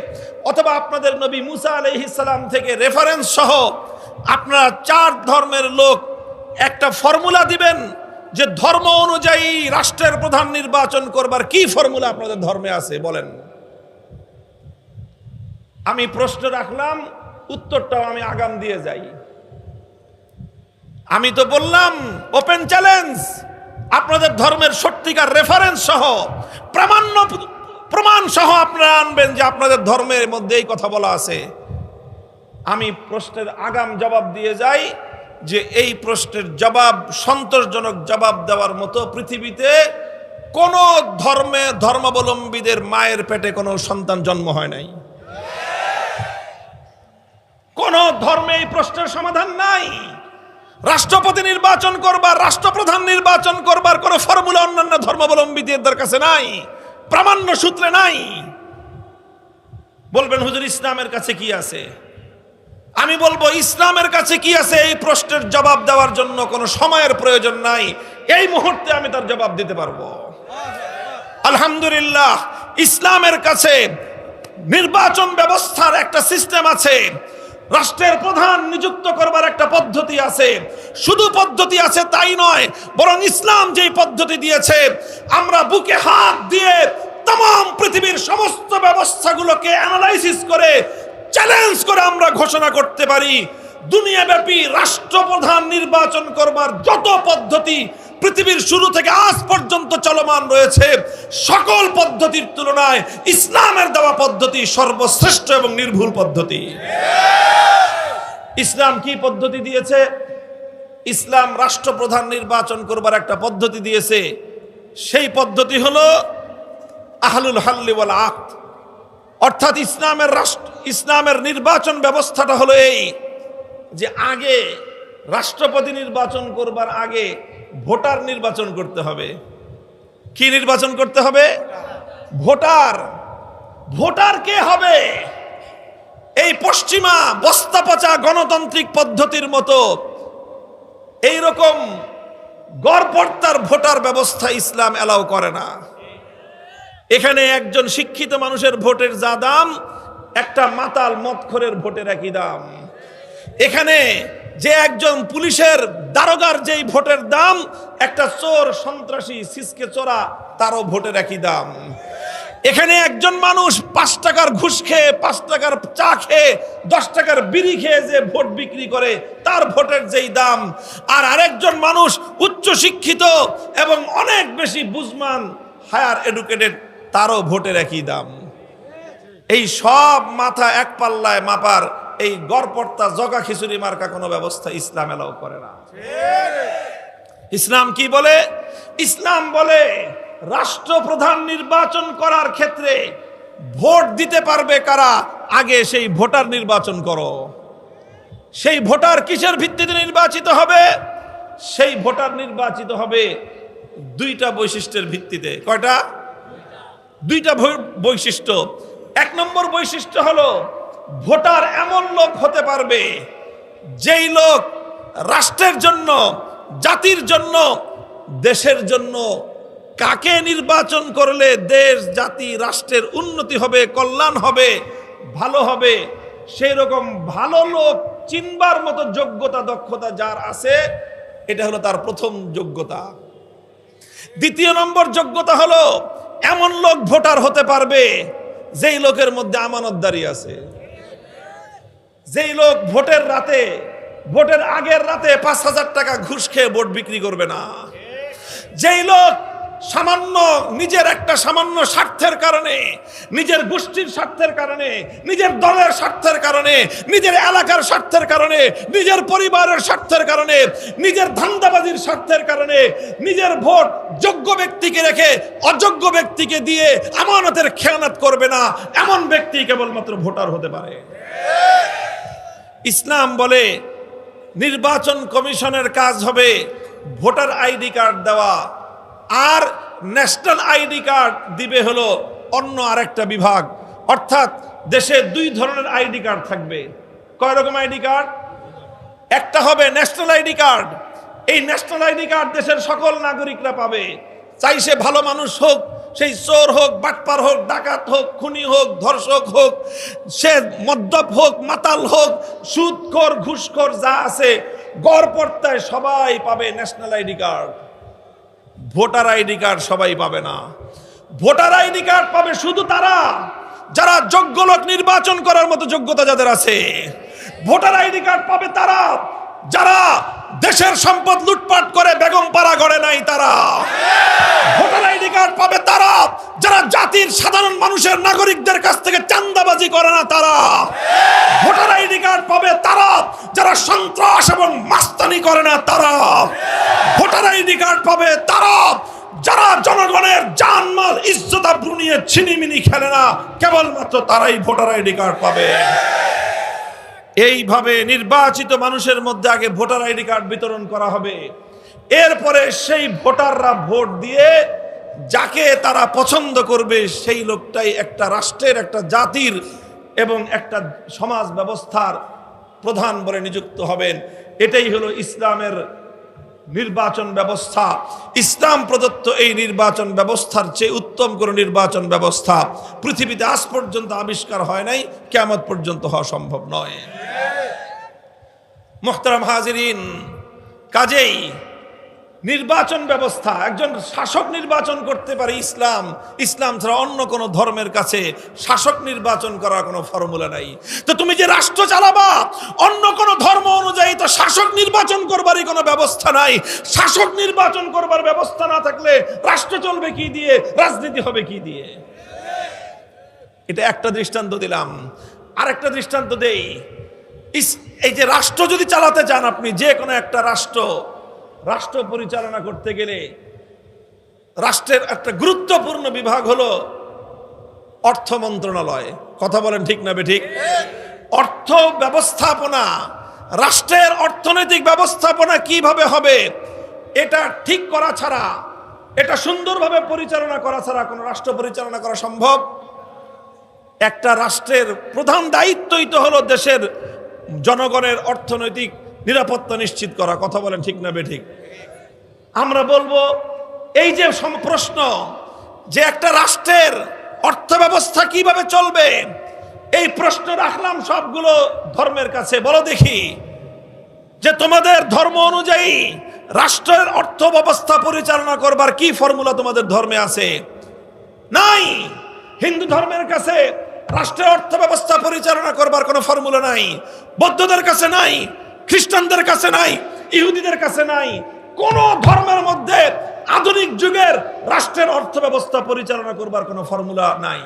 অথবা আপনাদের নবী মুসা আলাইহিস সালাম থেকে রেফারেন্স সহ আপনারা চার ধর্মের লোক একটা ফর্মুলা দিবেন যে ধর্ম অনুযায়ী রাষ্ট্রের প্রধান নির্বাচন করবার কি ফর্মুলা আপনাদের ধর্মে আছে বলেন। আমি প্রশ্ন রাখলাম, উত্তরটাও আমি আগাম দিয়ে যাই। আমি তো বললাম ওপেন চ্যালেঞ্জ, আপনাদের ধর্মের সত্যিকার রেফারেন্স সহ প্রমাণ সহ আপনারা আনবেন যে আপনাদের ধর্মের মধ্যে এই কথা বলা আছে। আমি প্রশ্নের আগাম জবাব দিয়ে যাই যে এই প্রশ্নের জবাব, সন্তোষজনক জবাব দেওয়ার মতো পৃথিবীতে কোন ধর্মাবলম্বীদের মায়ের পেটে কোনো সন্তান জন্ম হয় নাই। কোন ধর্মে এই প্রশ্নের সমাধান নাই। রাষ্ট্রপতি নির্বাচন করবার, রাষ্ট্রপ্রধান নির্বাচন করবার কোন ফর্মুলা অন্যান্য ধর্মাবলম্বীদের কাছে নাই, প্রামাণ্য সূত্রে নাই। বলবেন হুজুর ইসলামের কাছে কি আছে? আমি বলবো ইসলামের কাছে কি আছে এই প্রশ্নের জবাব দেওয়ার জন্য কোনো সময়ের প্রয়োজন নাই। এই মুহূর্তে আমি তার জবাব দিতে পারবো। আলহামদুলিল্লাহ, ইসলামের কাছে নির্বাচন ব্যবস্থার একটা সিস্টেম আছে, রাষ্ট্রের প্রধান নিযুক্ত করবার একটা পদ্ধতি আছে। শুধু পদ্ধতি আছে তাই নয়, বরং ইসলাম যেই পদ্ধতি দিয়েছে, আমরা বুকে হাত দিয়ে तमाम পৃথিবীর সমস্ত ব্যবস্থাগুলোকে অ্যানালাইসিস করে চ্যালেঞ্জ করে আমরা ঘোষণা করতে পারি, দুনিয়াব্যাপী রাষ্ট্রপ্রধান নির্বাচন করবার যত পদ্ধতি পৃথিবীর শুরু থেকে আজ পর্যন্ত চলমান রয়েছে, সকল পদ্ধতির তুলনায় ইসলামের দেওয়া পদ্ধতি সর্বশ্রেষ্ঠ এবং নির্ভুল পদ্ধতি। ইসলাম কি পদ্ধতি দিয়েছে? ইসলাম রাষ্ট্রপ্রধান নির্বাচন করবার একটা পদ্ধতি দিয়েছে। সেই পদ্ধতি হলো আহলুল হাল্লি ওয়াল আকদ, অর্থাৎ ইসলামের নির্বাচন ব্যবস্থাটা হলো এই যে আগে রাষ্ট্রপতি নির্বাচন করবার আগে ভোটার নির্বাচন করতে হবে। কি নির্বাচন করতে হবে? ভোটার ভোটার কে হবে? এই পশ্চিমা বস্তা পচা গণতান্ত্রিক পদ্ধতির মতো এইরকম গড়পড়তার ভোটার ব্যবস্থা ইসলাম এলাও করে না। এখানে একজন শিক্ষিত মানুষের ভোটের যা দাম, একটা মাতাল মদখোরের ভোটের একই দাম। এখানে যে একজন পুলিশের দারোগার যেই ভোটের দাম, একটা চোর সন্ত্রাসী সিসকে চোরা তারও ভোটের একই দাম। এখানে একজন মানুষ 5 টাকার ঘুষ খেয়ে, 5 টাকার চা খেয়ে, 10 টাকার বিড়ি খেয়ে যে ভোট বিক্রি করে তার ভোটের যেই দাম, আর আরেকজন মানুষ উচ্চ শিক্ষিত এবং অনেক বেশি বুঝমান হায়ার এডুকেটেড তারও ভোটের একই দাম। এই সব মাথা এক পাল্লায় মাপার এই গড়পড়তা জগা খিচুড়ি মার্কা কোনো ব্যবস্থা ইসলাম এলাও করে না। ইসলাম কি বলে? ইসলাম বলে রাষ্ট্রপ্রধান নির্বাচন করার ক্ষেত্রে ভোট দিতে পারবে কারা, আগে সেই ভোটার নির্বাচন করো। সেই ভোটার কিসের ভিত্তিতে নির্বাচিত হবে? সেই ভোটার নির্বাচিত হবে 2টা বৈশিষ্ট্যের ভিত্তিতে। কয়টা? 2টা বৈশিষ্ট্য। 1 নম্বর বৈশিষ্ট্য হলো ভোটার এমন লোক হতে পারবে যেই লোক রাষ্ট্রের জন্য, জাতির জন্য, দেশের জন্য কাকে নির্বাচন করলে দেশ, জাতি, রাষ্ট্রের উন্নতি হবে, কল্যাণ হবে, ভালো হবে, সেই রকম ভালো লোক চিনবার মতো যোগ্যতা দক্ষতা যার আছে, এটা হলো তার প্রথম যোগ্যতা। 2 নম্বর যোগ্যতা হলো এমন লোক ভোটার হতে পারবে যেই লোকের মধ্যে আমানতদারি আছে, যেই লোক ভোটের রাতে, ভোটের আগের রাতে 5,000 টাকা ঘুষ খেয়ে ভোট বিক্রি করবে না, যেই লোক সামান্য নিজের একটা সামান্য স্বার্থের কারণে, নিজের গোষ্ঠীর স্বার্থের কারণে, নিজের দলের স্বার্থের কারণে, নিজের এলাকার স্বার্থের কারণে, নিজের পরিবারের স্বার্থের কারণে, নিজের ধান্দাবাজির স্বার্থের কারণে নিজের ভোট যোগ্য ব্যক্তিকে রেখে অযোগ্য ব্যক্তিকে দিয়ে আমানতের খেয়ানত করবে না, এমন ব্যক্তি কেবলমাত্র ভোটার হতে পারে। ইসলাম বলে নির্বাচন কমিশনের কাজ হবে ভোটার আইডি কার্ড দেওয়া, আর ন্যাশনাল আইডি কার্ড দিবে হলো অন্য আরেকটা বিভাগ। অর্থাৎ দেশে 2 ধরনের আইডি কার্ড থাকবে। কয় রকম আইডি কার্ড? একটা হবে ন্যাশনাল আইডি কার্ড। এই ন্যাশনাল আইডি কার্ড দেশের সকল নাগরিকরা পাবে, চাই সে ভালো মানুষ হোক, সেই চোর হোক, বাটপার হোক, ডাকাত হোক, খুনি হোক, ধর্ষক হোক, সে মদ্যপ হোক, মাতাল হোক, সুদখোর, ঘুষখোর যা আছে গড়পড়তায় সবাই পাবে national ID card. Voter ID card সবাই পাবে না। ভোটার আইডি কার্ড পাবে শুধু তারা যারা যোগ্য লোক নির্বাচন করার মতো যোগ্যতা যাদের আছে। ভোটার আইডি কার্ড পাবে তারা যারা দেশের সম্পদ লুটপাট করে বেগম পাড়া গড়ে নাই তারা। ভোটার আইডি কার্ড পাবে তারা যারা জাতির সাধারণ মানুষের নাগরিকদের কাছ থেকে চাঁদাবাজি করে না তারা। ভোটার আইডি কার্ড পাবে তারা যারা সন্ত্রাস এবং মাস্তানি করে না তারা। ভোটার আইডি কার্ড পাবে তারা যারা জনগণের জানমাল ইজ্জত আবরু নিয়ে ছিনিমিনি খেলে না, কেবলমাত্র তারাই ভোটার আইডি কার্ড পাবে। এইভাবে নির্বাচিত মানুষের মধ্যে আগে ভোটার আইডি কার্ড বিতরণ করা হবে। এরপরে সেই ভোটাররা ভোট দিয়ে যাকে তারা পছন্দ করবে সেই লোকটাই একটা রাষ্ট্রের, একটা জাতির এবং একটা সমাজ ব্যবস্থার প্রধান বলে নিযুক্ত হবেন। এটাই হলো ইসলামের নির্বাচন ব্যবস্থা। ইসলাম প্রদত্ত এই নির্বাচন ব্যবস্থার চেয়ে উত্তম কোনো নির্বাচন ব্যবস্থা পৃথিবীতে আজ পর্যন্ত আবিষ্কার হয় নাই, কিয়ামত পর্যন্ত হওয়া সম্ভব নয়। মুহতারাম হাজিরিন, কাজেই নির্বাচন ব্যবস্থা, একজন শাসক নির্বাচন করতে পারে ইসলাম। ইসলাম ছাড়া অন্য কোনো ধর্মের কাছে শাসক নির্বাচন করার কোনো ফর্মুলা নাই। তো তুমি যে রাষ্ট্র চালাবা, অন্য কোনো ধর্ম অনুযায়ী তো শাসক নির্বাচন করবারই কোনো ব্যবস্থা নাই। শাসক নির্বাচন করবার ব্যবস্থা না থাকলে রাষ্ট্র চলবে কি দিয়ে, রাজনীতি হবে কি দিয়ে? এটা একটা দৃষ্টান্ত দিলাম। আরেকটা দৃষ্টান্ত দেই। এই যে রাষ্ট্র যদি চালাতে চান আপনি, যে কোনো একটা রাষ্ট্র পরিচালনা করতে গেলে রাষ্ট্রের একটা গুরুত্বপূর্ণ বিভাগ হলো অর্থ মন্ত্রণালয়। কথা বলেন ঠিক না বেঠিক? অর্থ ব্যবস্থাপনা, রাষ্ট্রের অর্থনৈতিক ব্যবস্থাপনা কিভাবে হবে এটা ঠিক করা ছাড়া এটা সুন্দরভাবে পরিচালনা করা ছাড়া কোনো রাষ্ট্র পরিচালনা করা সম্ভব? একটা রাষ্ট্রের প্রধান দায়িত্বই তো হলো দেশের জনগণের অর্থনৈতিক নিরাপত্তা নিশ্চিত করা। কথা বলেন ঠিক না বেঠিক? আমরা বলবো এই যে প্রশ্ন যে একটা রাষ্ট্রের অর্থ ব্যবস্থা কিভাবে চলবে, এই প্রশ্ন রাখলাম সবগুলো ধর্মের কাছে। বলো দেখি যে তোমাদের ধর্ম অনুযায়ী রাষ্ট্রের অর্থ ব্যবস্থা পরিচালনা করবার কি ফর্মুলা তোমাদের ধর্মে আছে? নাই। হিন্দু ধর্মের কাছে রাষ্ট্রের অর্থ ব্যবস্থা পরিচালনা করবার কোনো ফর্মুলা নাই, বৌদ্ধদের কাছে নাই, খ্রিস্টানদের কাছে নাই, ইহুদিদের কাছে নাই। কোন ধর্মের মধ্যে আধুনিক যুগের রাষ্ট্রের অর্থ ব্যবস্থা পরিচালনা করবার কোনো ফর্মুলা নাই।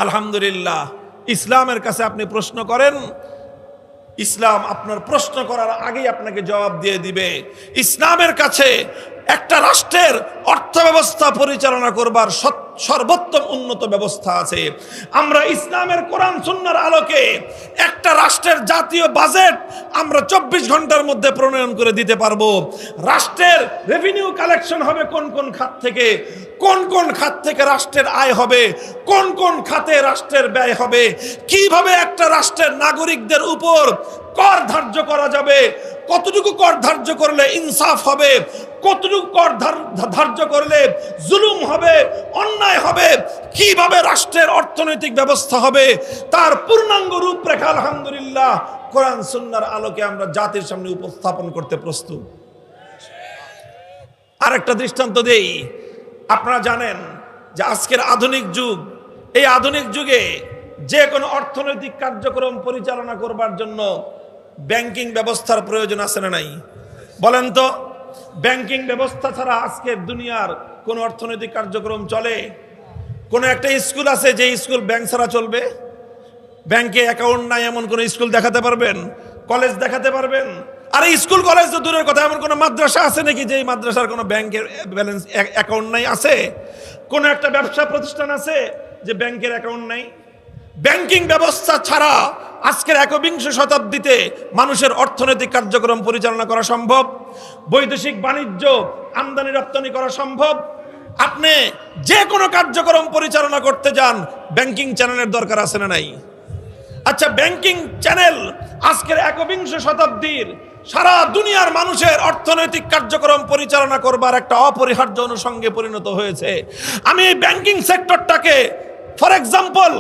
আলহামদুলিল্লাহ, ইসলামের কাছে আপনি প্রশ্ন করেন, ইসলাম আপনার প্রশ্ন করার আগেই আপনাকে জবাব দিয়ে দিবে। ইসলামের কাছে একটা রাষ্ট্রের অর্থ ব্যবস্থা পরিচালনা করবার সর্বোত্তম উন্নত ব্যবস্থা আছে। আমরা ইসলামের কোরআন সুন্নাহর আলোকে একটা রাষ্ট্রের জাতীয় বাজেট আমরা 24 ঘন্টার মধ্যে প্রণয়ন করে দিতে পারবো। রাষ্ট্রের রেভিনিউ কালেকশন হবে কোন কোন খাত থেকে, কোন কোন খাত থেকে রাষ্ট্রের আয় হবে, কোন কোন খাতে রাষ্ট্রের ব্যয় হবে, কিভাবে একটা রাষ্ট্রের নাগরিকদের উপর কর ধার্য করা যাবে, কতটুকু কর ধার্য করলে ইনসাফ হবে, কতটুকু কর ধার্য করলে জুলুম হবে, অন্যায় হবে, কিভাবে রাষ্ট্রের অর্থনৈতিক ব্যবস্থা হবে, তার পূর্ণাঙ্গ রূপরেখা আলহামদুলিল্লাহ কোরআন সুন্নাহর আলোকে আমরা জাতির সামনে উপস্থাপন করতে প্রস্তুত। আরেকটা দৃষ্টান্ত দেই। আপনারা জানেন যে আজকের আধুনিক যুগ, এই আধুনিক যুগে যে কোনো অর্থনৈতিক কার্যক্রম পরিচালনা করবার জন্য ব্যাংকিং ব্যবস্থার প্রয়োজন আছে না নাই? বলেন তো, ব্যাংকিং ব্যবস্থা ছাড়া আজকের দুনিয়ার কোন অর্থনৈতিক কার্যক্রম চলে? কোন একটা স্কুল আছে যে স্কুল ব্যাংক ছাড়া চলবে? ব্যাংকে অ্যাকাউন্ট নাই এমন কোন স্কুল দেখাতে পারবেন? কলেজ দেখাতে পারবেন? আরে স্কুল কলেজ তো দূরের কথা, এমন কোন মাদ্রাসা আছে নাকি যে মাদ্রাসার কোনো ব্যাংকের ব্যালেন্স অ্যাকাউন্ট নাই? আছে? কোন একটা ব্যবসা প্রতিষ্ঠান আছে যে ব্যাংকের অ্যাকাউন্ট নাই? ব্যাংকিং ব্যবস্থা ছাড়া আজকের 21শ শতাব্দীতে মানুষের অর্থনৈতিক কার্যক্রম পরিচালনা করা সম্ভব? বৈদেশিক বাণিজ্য আমদানি রপ্তানি করা সম্ভব? আপনি যে কোনো কার্যক্রম পরিচালনা করতে যান, ব্যাংকিং চ্যানেলের দরকার আছে না নাই? আচ্ছা, ব্যাংকিং চ্যানেল আজকের 21শ শতাব্দীর সারা দুনিয়ার মানুষের অর্থনৈতিক কার্যক্রম পরিচালনা করবার একটা অপরিহার্য অনুষঙ্গে পরিণত হয়েছে। আমি এই ব্যাংকিং সেক্টরটাকে ফর এক্সাম্পল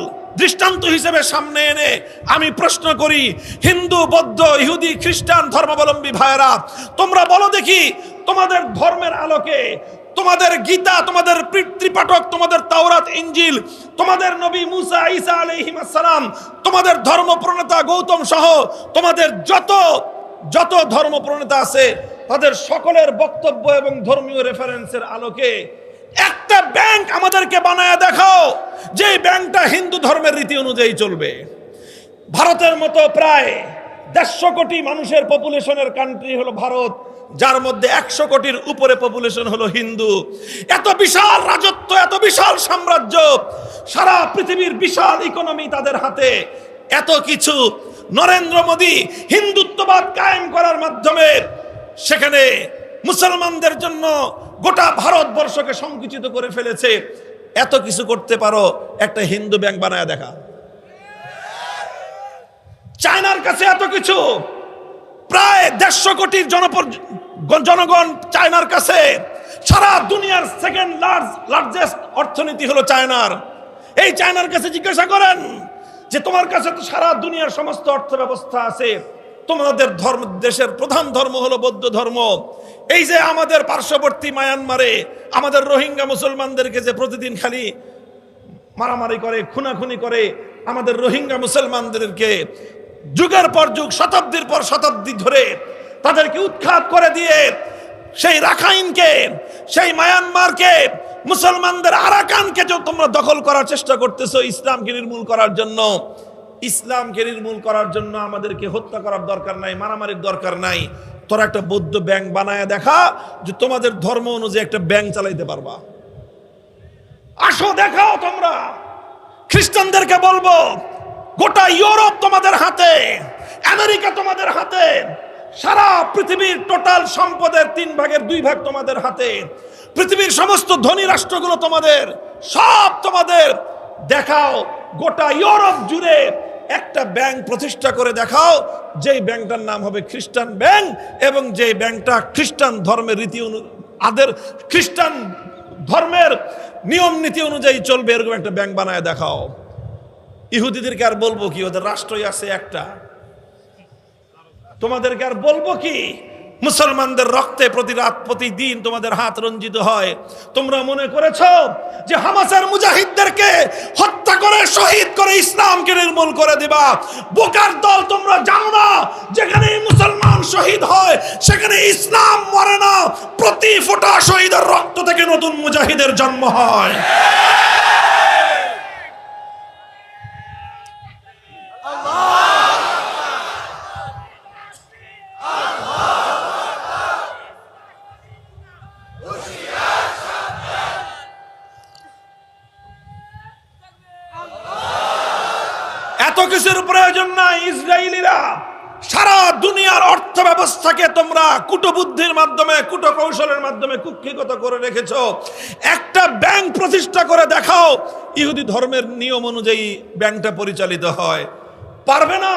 দৃষ্টান্ত হিসেবে সামনে এনে আমি প্রশ্ন করি, হিন্দু, বৌদ্ধ, ইহুদি, খ্রিস্টান ধর্মাবলম্বী ভাইয়েরা, তোমরা বলো দেখি, তোমাদের ধর্মের আলোকে, তোমাদের গীতা, তোমাদের ত্রিপাঠক, তোমাদের তাওরাত, ইনজিল, তোমাদের নবী মুসা, ঈসা আলাইহিস সালাম, তোমাদের ধর্ম প্রণেতা গৌতম সহ তোমাদের যত ধর্ম প্রণেতা আছে, তাদের সকলের বক্তব্য এবং ধর্মীয় রেফারেন্সের আলোকে একটা ব্যাংক আমাদেরকে বানায় দেখাও যে ব্যাংকটা হিন্দু ধর্মের রীতি অনুযায়ী চলবে। ভারতের মতো প্রায় 150 কোটি মানুষের পপুলেশনের কান্ট্রি হলো ভারত, যার মধ্যে 100 কোটির উপরে পপুলেশন হলো হিন্দু। এত বিশাল রাজত্ব, এত বিশাল সাম্রাজ্য, সারা পৃথিবীর বিশাল ইকোনমি তাদের হাতে, এত কিছু। নরেন্দ্র মোদী হিন্দুত্ববাদ কায়েম করার মাধ্যমে সেখানে মুসলমানদের জন্য গোটা ভারতবর্ষকে সংকুচিত করে ফেলেছে। এত কিছু করতে পারো, একটা হিন্দু ব্যাংক বানায় দেখা। চায়নার কাছে এত কিছু, প্রায় 150 কোটির জনগণ চায়নার কাছে। সারা দুনিয়ার সেকেন্ড লার্জেস্ট অর্থনীতি হলো চায়নার। এই চায়নার কাছে জিজ্ঞাসা করেন যে তোমার কাছে তো সারা দুনিয়ার সমস্ত অর্থ ব্যবস্থা আছে, তোমাদের দেশের প্রধান ধর্ম হলো বৌদ্ধ ধর্ম। এই যে আমাদের পার্শ্ববর্তী মায়ানমারে আমাদের রোহিঙ্গা মুসলমানদেরকে যে প্রতিদিন খালি মারামারি করে, খুনাখুনি করে, আমাদের রোহিঙ্গা মুসলমানদেরকে যুগের পর যুগ, শতাব্দীর পর শতাব্দী ধরে তাদেরকে উৎখাত করে দিয়ে সেই রাখাইনকে, সেই মায়ানমারকে, মুসলমানদের আরাকানকে যে তোমরা দখল করার চেষ্টা করতেছো ইসলামকে নির্মূল করার জন্য, ইসলামকে নির্মূল করার জন্য আমাদেরকে হত্যা করার দরকার নাই, মারামারির দরকার নাই। তোরা একটা বৌদ্ধ ব্যাংক বানায় দেখা যে তোমাদের ধর্ম অনুযায়ী একটা ব্যাংক চালাইতে পারবা। আসো দেখাও। তোমরা খ্রিস্টানদেরকে বলবো গোটা ইউরোপ তোমাদের হাতে, আমেরিকা তোমাদের হাতে, সারা পৃথিবীর টোটাল সম্পদের 3 ভাগের 2 ভাগ তোমাদের হাতে। পৃথিবীর সমস্ত ধনী রাষ্ট্রগুলো তোমাদের, সব তোমাদের। দেখাও গোটা ইউরোপ জুড়ে একটা ব্যাংক প্রতিষ্ঠা করে দেখাও, যেই ব্যাংকটার নাম হবে খ্রিস্টান ব্যাংক, এবং যেই ব্যাংকটা খ্রিস্টান ধর্মের রীতি খ্রিস্টান ধর্মের নিয়ম নীতি অনুযায়ী চলবে, এরকম একটা ব্যাংক বানায় দেখাও। ইহুদিদেরকে আর বলবো কি, ওদের রাষ্ট্রই আছে একটা। তোমাদেরকে আর বলবো কি, মুসলমানদের রক্তে প্রতি রাত প্রতিদিন তোমাদের হাত রঞ্জিত হয়। তোমরা মনে করেছো যে হামাসের মুজাহিদদেরকে হত্যা করে শহীদ করে ইসলামকে নির্মূল করে দিবা। বোকার দল, তোমরা জানো না যেখানে মুসলমান শহীদ হয় সেখানে ইসলাম মরে না। প্রতি ফোঁটা শহীদের রক্ত থেকে নতুন মুজাহিদের জন্ম হয়। এত কিছুর প্রয়োজন নাই। ইসরায়েলিরা সারা দুনিয়ার অর্থ ব্যবস্থাকে তোমরা কূটবুদ্ধির মাধ্যমে, কূটকৌশলের মাধ্যমে কুক্ষিগত করে রেখেছ। একটা ব্যাংক প্রতিষ্ঠা করে দেখাও ইহুদি ধর্মের নিয়ম অনুযায়ী ব্যাংকটা পরিচালিত হয়। পারবে না,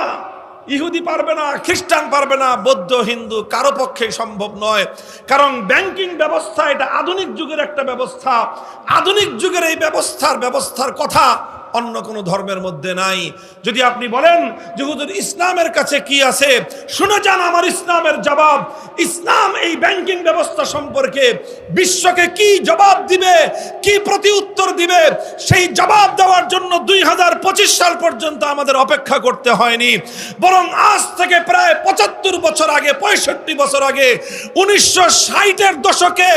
ইহুদি পারবে না, খ্রিস্টান পারবে না, বৌদ্ধ হিন্দু কারো পক্ষে সম্ভব নয়। কারণ ব্যাংকিং ব্যবস্থা এটা আধুনিক যুগের একটা ব্যবস্থা। আধুনিক যুগের এই ব্যবস্থার কথা অন্য কোনো ধর্মের মধ্যে নাই। যদি আপনি বলেন যে হুজুর ইসলামের কাছে কি আছে, শুনে যান আমার ইসলামের জবাব। ইসলাম এই ব্যাংকিং ব্যবস্থা সম্পর্কে বিশ্বকে কি জবাব দিবে, কি প্রতি উত্তর দিবে, সেই জবাব দেওয়ার জন্য 2025 সাল পর্যন্ত আমাদের অপেক্ষা করতে হয়নি। বরং আজ থেকে প্রায় 75 বছর আগে, 65 বছর আগে, 1960-এর দশকে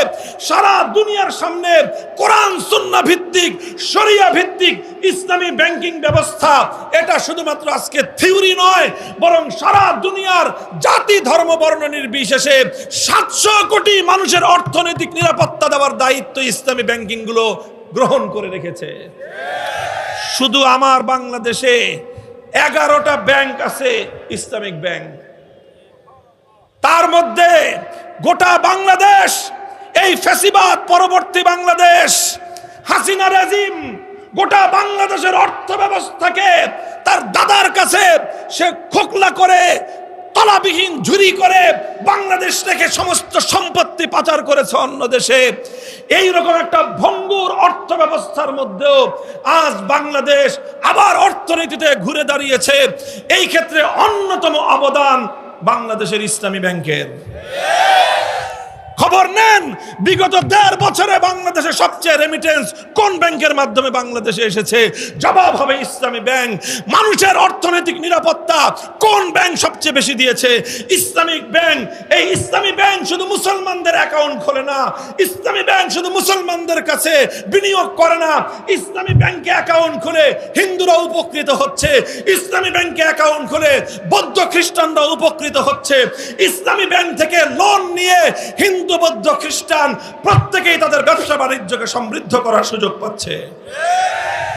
সারা দুনিয়ার সামনে কোরআন সুন্নাহ ভিত্তিক, শরিয়া ভিত্তিক ইসলামী ব্যাংকিং ব্যবস্থা, এটা শুধুমাত্র আজকে থিওরি নয়, বরং সারা দুনিয়ার জাতি ধর্ম বর্ণ নির্বিশেষে 700 কোটি মানুষের অর্থনৈতিক নিরাপত্তা দেওয়ার দায়িত্ব ইসলামী ব্যাংকিং গুলো গ্রহণ করে রেখেছে। শুধু আমার বাংলাদেশে 11টা ব্যাংক আছে ইসলামিক ব্যাংক। তার মধ্যে গোটা বাংলাদেশ, এই ফ্যাসিবাদ পরবর্তী বাংলাদেশ, হাসিনা রেজিম গোটা বাংলাদেশের অর্থ ব্যবস্থাকে তার দাদার কাছে সে খোকলা করে, তলাবিহীন ঝুরি করে বাংলাদেশ থেকে সমস্ত সম্পত্তি পাচার করেছে অন্য দেশে। এইরকম একটা ভঙ্গুর অর্থ ব্যবস্থার মধ্যেও আজ বাংলাদেশ আবার অর্থনীতিতে ঘুরে দাঁড়িয়েছে। এই ক্ষেত্রে অন্যতম অবদান বাংলাদেশের ইসলামী ব্যাংকের। খবর নেন, বিগত 1.5 বছরে বাংলাদেশে সবচেয়ে রেমিটেন্স কোন ব্যাংকের মাধ্যমে বাংলাদেশে এসেছে? জবাব হবে ইসলামী ব্যাংক। মানুষের অর্থনৈতিক নিরাপত্তা কোন ব্যাংক সবচেয়ে বেশি দিয়েছে? Islamic bank. এই ইসলামী ব্যাংক শুধু মুসলমানদের অ্যাকাউন্ট খোলে না, ইসলামী ব্যাংক শুধু মুসলমানদের কাছে বিনিয়োগ করে না, ইসলামী ব্যাংকে অ্যাকাউন্ট খুলে হিন্দুরা উপকৃত হচ্ছে, ইসলামী ব্যাংকে অ্যাকাউন্ট খুলে বৌদ্ধ খ্রিস্টানরা উপকৃত হচ্ছে। ইসলামী ব্যাংক থেকে লোন নিয়ে হিন্দু, বৌদ্ধ, খ্রিস্টান প্রত্যেকেই তাদের ব্যবসা বাণিজ্যকে সমৃদ্ধ করার সুযোগ পাচ্ছে।